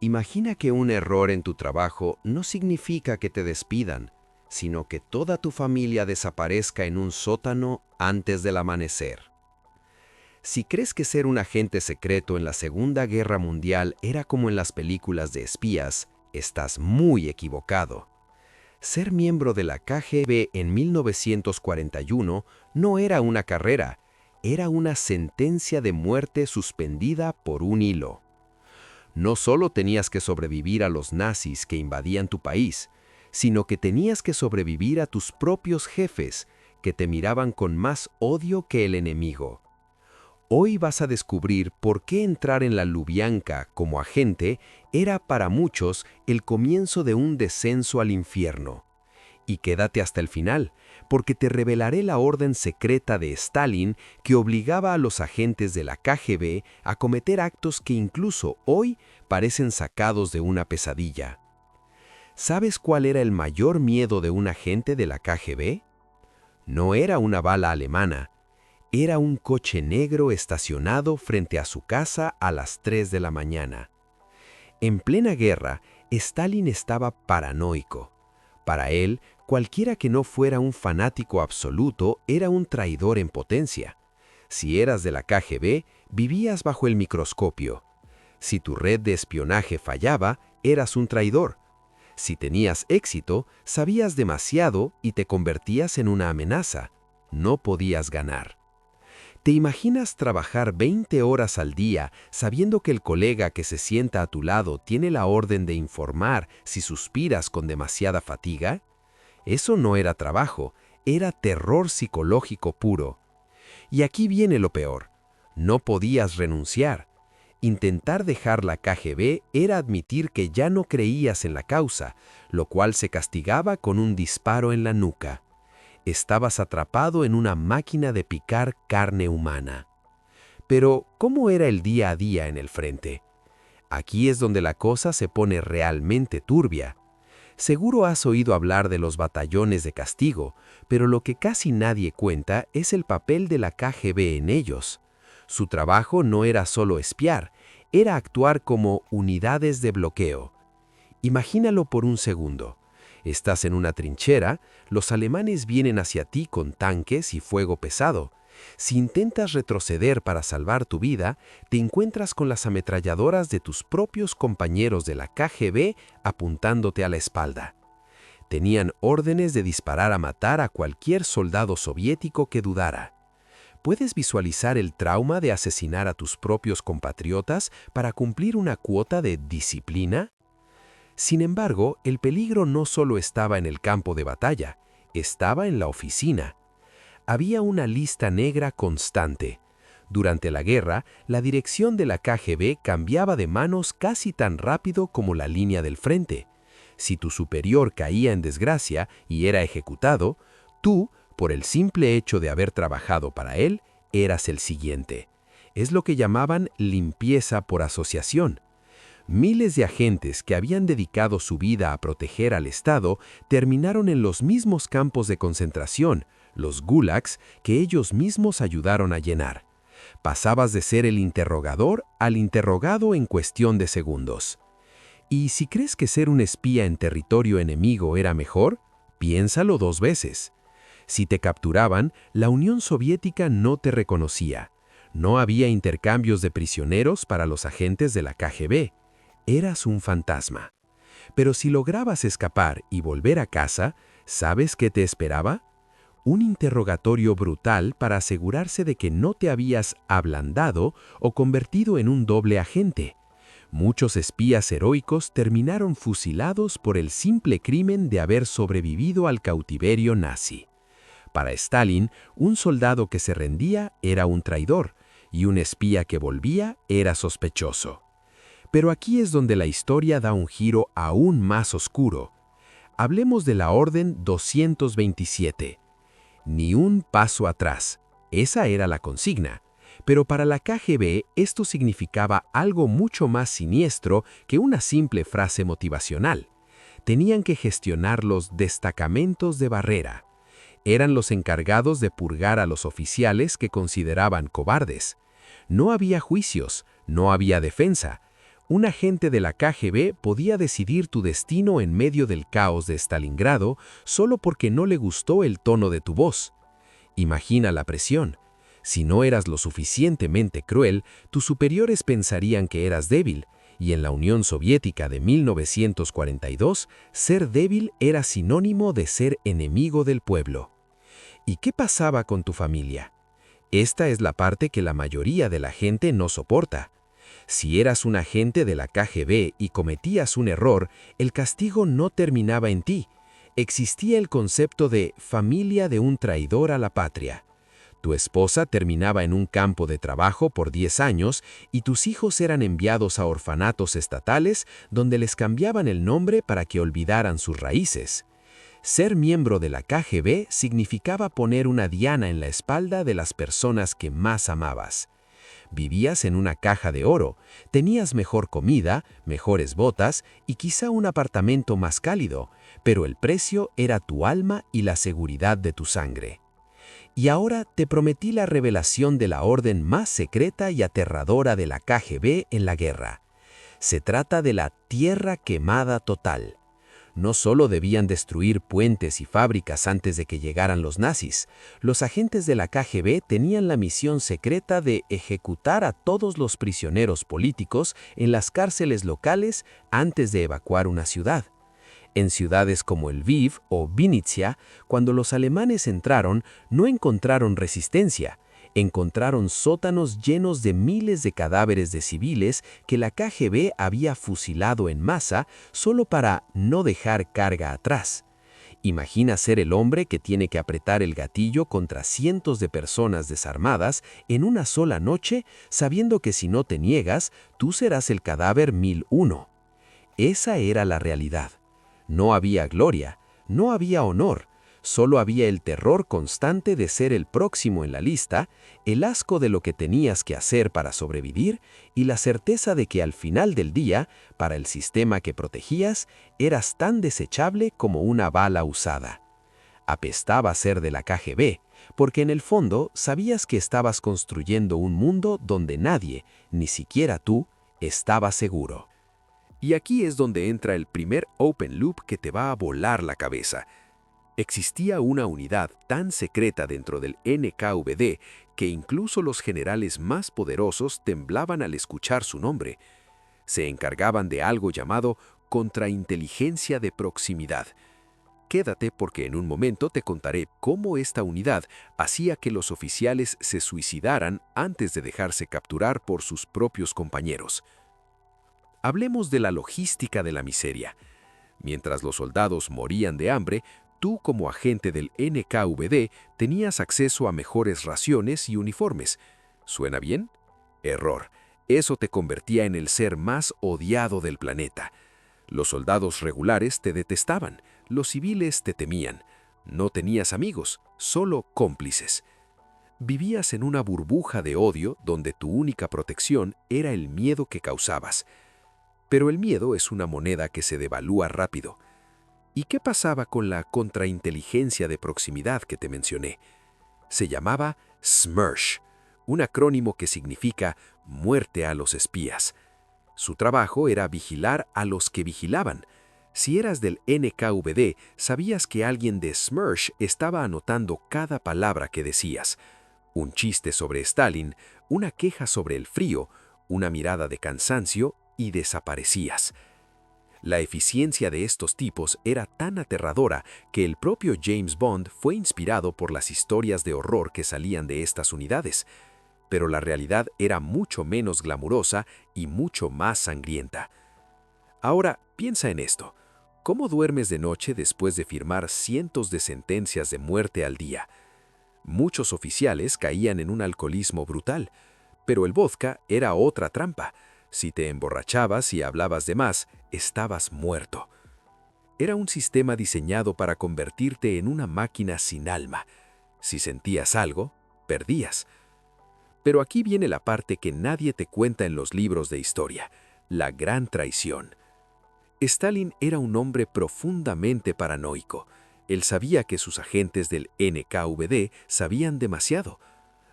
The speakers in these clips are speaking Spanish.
Imagina que un error en tu trabajo no significa que te despidan, sino que toda tu familia desaparezca en un sótano antes del amanecer. Si crees que ser un agente secreto en la Segunda Guerra Mundial era como en las películas de espías, estás muy equivocado. Ser miembro de la KGB en 1941 no era una carrera, era una sentencia de muerte suspendida por un hilo. No solo tenías que sobrevivir a los nazis que invadían tu país, sino que tenías que sobrevivir a tus propios jefes, que te miraban con más odio que el enemigo. Hoy vas a descubrir por qué entrar en la Lubyanka como agente era para muchos el comienzo de un descenso al infierno. Y quédate hasta el final, porque te revelaré la orden secreta de Stalin que obligaba a los agentes de la KGB a cometer actos que incluso hoy parecen sacados de una pesadilla. ¿Sabes cuál era el mayor miedo de un agente de la KGB? No era una bala alemana. Era un coche negro estacionado frente a su casa a las 3 de la mañana. En plena guerra, Stalin estaba paranoico. Para él, cualquiera que no fuera un fanático absoluto era un traidor en potencia. Si eras de la KGB, vivías bajo el microscopio. Si tu red de espionaje fallaba, eras un traidor. Si tenías éxito, sabías demasiado y te convertías en una amenaza. No podías ganar. ¿Te imaginas trabajar 20 horas al día sabiendo que el colega que se sienta a tu lado tiene la orden de informar si suspiras con demasiada fatiga? Eso no era trabajo, era terror psicológico puro. Y aquí viene lo peor. No podías renunciar. Intentar dejar la KGB era admitir que ya no creías en la causa, lo cual se castigaba con un disparo en la nuca. Estabas atrapado en una máquina de picar carne humana. Pero, ¿cómo era el día a día en el frente? Aquí es donde la cosa se pone realmente turbia. Seguro has oído hablar de los batallones de castigo, pero lo que casi nadie cuenta es el papel de la KGB en ellos. Su trabajo no era solo espiar, era actuar como unidades de bloqueo. Imagínalo por un segundo. Estás en una trinchera, los alemanes vienen hacia ti con tanques y fuego pesado. Si intentas retroceder para salvar tu vida, te encuentras con las ametralladoras de tus propios compañeros de la KGB apuntándote a la espalda. Tenían órdenes de disparar a matar a cualquier soldado soviético que dudara. ¿Puedes visualizar el trauma de asesinar a tus propios compatriotas para cumplir una cuota de disciplina? Sin embargo, el peligro no solo estaba en el campo de batalla, estaba en la oficina. Había una lista negra constante. Durante la guerra, la dirección de la KGB cambiaba de manos casi tan rápido como la línea del frente. Si tu superior caía en desgracia y era ejecutado, tú, por el simple hecho de haber trabajado para él, eras el siguiente. Es lo que llamaban limpieza por asociación. Miles de agentes que habían dedicado su vida a proteger al Estado terminaron en los mismos campos de concentración, los gulags, que ellos mismos ayudaron a llenar. Pasabas de ser el interrogador al interrogado en cuestión de segundos. Y si crees que ser un espía en territorio enemigo era mejor, piénsalo 2 veces. Si te capturaban, la Unión Soviética no te reconocía. No había intercambios de prisioneros para los agentes de la KGB. Eras un fantasma. Pero si lograbas escapar y volver a casa, ¿sabes qué te esperaba? Un interrogatorio brutal para asegurarse de que no te habías ablandado o convertido en un doble agente. Muchos espías heroicos terminaron fusilados por el simple crimen de haber sobrevivido al cautiverio nazi. Para Stalin, un soldado que se rendía era un traidor, y un espía que volvía era sospechoso. Pero aquí es donde la historia da un giro aún más oscuro. Hablemos de la Orden 227. Ni un paso atrás. Esa era la consigna. Pero para la KGB esto significaba algo mucho más siniestro que una simple frase motivacional. Tenían que gestionar los destacamentos de barrera. Eran los encargados de purgar a los oficiales que consideraban cobardes. No había juicios, no había defensa. Un agente de la KGB podía decidir tu destino en medio del caos de Stalingrado solo porque no le gustó el tono de tu voz. Imagina la presión. Si no eras lo suficientemente cruel, tus superiores pensarían que eras débil, y en la Unión Soviética de 1942, ser débil era sinónimo de ser enemigo del pueblo. ¿Y qué pasaba con tu familia? Esta es la parte que la mayoría de la gente no soporta. Si eras un agente de la KGB y cometías un error, el castigo no terminaba en ti. Existía el concepto de familia de un traidor a la patria. Tu esposa terminaba en un campo de trabajo por 10 años y tus hijos eran enviados a orfanatos estatales donde les cambiaban el nombre para que olvidaran sus raíces. Ser miembro de la KGB significaba poner una diana en la espalda de las personas que más amabas. Vivías en una caja de oro, tenías mejor comida, mejores botas y quizá un apartamento más cálido, pero el precio era tu alma y la seguridad de tu sangre. Y ahora te prometí la revelación de la orden más secreta y aterradora de la KGB en la guerra. Se trata de la tierra quemada total. No solo debían destruir puentes y fábricas antes de que llegaran los nazis, los agentes de la KGB tenían la misión secreta de ejecutar a todos los prisioneros políticos en las cárceles locales antes de evacuar una ciudad. En ciudades como Lviv o Vinnytsia, cuando los alemanes entraron, no encontraron resistencia. Encontraron sótanos llenos de miles de cadáveres de civiles que la KGB había fusilado en masa solo para no dejar carga atrás. Imagina ser el hombre que tiene que apretar el gatillo contra cientos de personas desarmadas en una sola noche, sabiendo que si no te niegas, tú serás el cadáver 1001. Esa era la realidad. No había gloria, no había honor. Solo había el terror constante de ser el próximo en la lista, el asco de lo que tenías que hacer para sobrevivir y la certeza de que al final del día, para el sistema que protegías, eras tan desechable como una bala usada. Apestaba ser de la KGB, porque en el fondo sabías que estabas construyendo un mundo donde nadie, ni siquiera tú, estaba seguro. Y aquí es donde entra el primer open loop que te va a volar la cabeza. Existía una unidad tan secreta dentro del NKVD que incluso los generales más poderosos temblaban al escuchar su nombre. Se encargaban de algo llamado contrainteligencia de proximidad. Quédate porque en un momento te contaré cómo esta unidad hacía que los oficiales se suicidaran antes de dejarse capturar por sus propios compañeros. Hablemos de la logística de la miseria. Mientras los soldados morían de hambre, tú como agente del NKVD tenías acceso a mejores raciones y uniformes. ¿Suena bien? Error. Eso te convertía en el ser más odiado del planeta. Los soldados regulares te detestaban, los civiles te temían. No tenías amigos, solo cómplices. Vivías en una burbuja de odio donde tu única protección era el miedo que causabas. Pero el miedo es una moneda que se devalúa rápido. ¿Y qué pasaba con la contrainteligencia de proximidad que te mencioné? Se llamaba SMERSH, un acrónimo que significa muerte a los espías. Su trabajo era vigilar a los que vigilaban. Si eras del NKVD, sabías que alguien de SMERSH estaba anotando cada palabra que decías. Un chiste sobre Stalin, una queja sobre el frío, una mirada de cansancio y desaparecías. La eficiencia de estos tipos era tan aterradora que el propio James Bond fue inspirado por las historias de horror que salían de estas unidades, pero la realidad era mucho menos glamurosa y mucho más sangrienta. Ahora, piensa en esto. ¿Cómo duermes de noche después de firmar cientos de sentencias de muerte al día? Muchos oficiales caían en un alcoholismo brutal, pero el vodka era otra trampa. Si te emborrachabas y hablabas de más, estabas muerto. Era un sistema diseñado para convertirte en una máquina sin alma. Si sentías algo, perdías. Pero aquí viene la parte que nadie te cuenta en los libros de historia, la gran traición. Stalin era un hombre profundamente paranoico. Él sabía que sus agentes del NKVD sabían demasiado.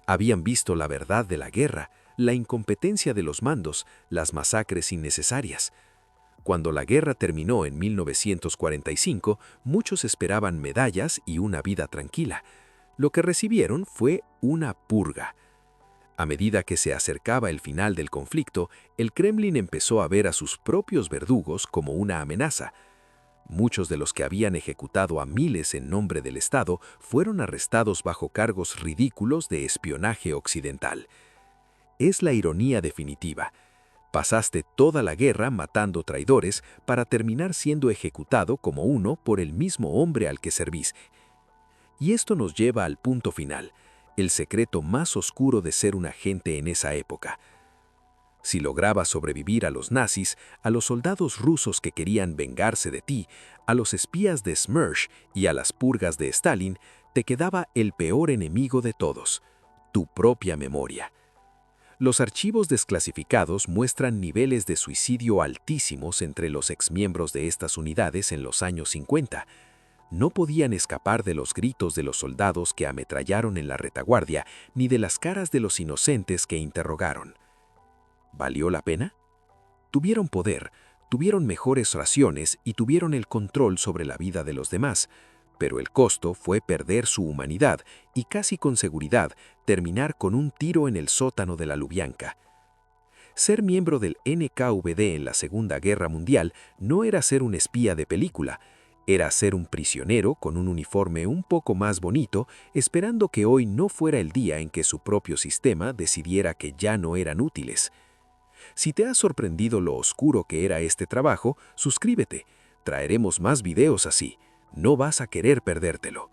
Habían visto la verdad de la guerra, la incompetencia de los mandos, las masacres innecesarias. Cuando la guerra terminó en 1945, muchos esperaban medallas y una vida tranquila. Lo que recibieron fue una purga. A medida que se acercaba el final del conflicto, el Kremlin empezó a ver a sus propios verdugos como una amenaza. Muchos de los que habían ejecutado a miles en nombre del Estado fueron arrestados bajo cargos ridículos de espionaje occidental. Es la ironía definitiva. Pasaste toda la guerra matando traidores para terminar siendo ejecutado como uno por el mismo hombre al que servís. Y esto nos lleva al punto final, el secreto más oscuro de ser un agente en esa época. Si lograbas sobrevivir a los nazis, a los soldados rusos que querían vengarse de ti, a los espías de Smersh y a las purgas de Stalin, te quedaba el peor enemigo de todos, tu propia memoria. Los archivos desclasificados muestran niveles de suicidio altísimos entre los exmiembros de estas unidades en los años 50. No podían escapar de los gritos de los soldados que ametrallaron en la retaguardia, ni de las caras de los inocentes que interrogaron. ¿Valió la pena? Tuvieron poder, tuvieron mejores raciones y tuvieron el control sobre la vida de los demás, pero el costo fue perder su humanidad y casi con seguridad terminar con un tiro en el sótano de la Lubyanka. Ser miembro del NKVD en la Segunda Guerra Mundial no era ser un espía de película, era ser un prisionero con un uniforme un poco más bonito, esperando que hoy no fuera el día en que su propio sistema decidiera que ya no eran útiles. Si te ha sorprendido lo oscuro que era este trabajo, suscríbete. Traeremos más videos así. No vas a querer perdértelo.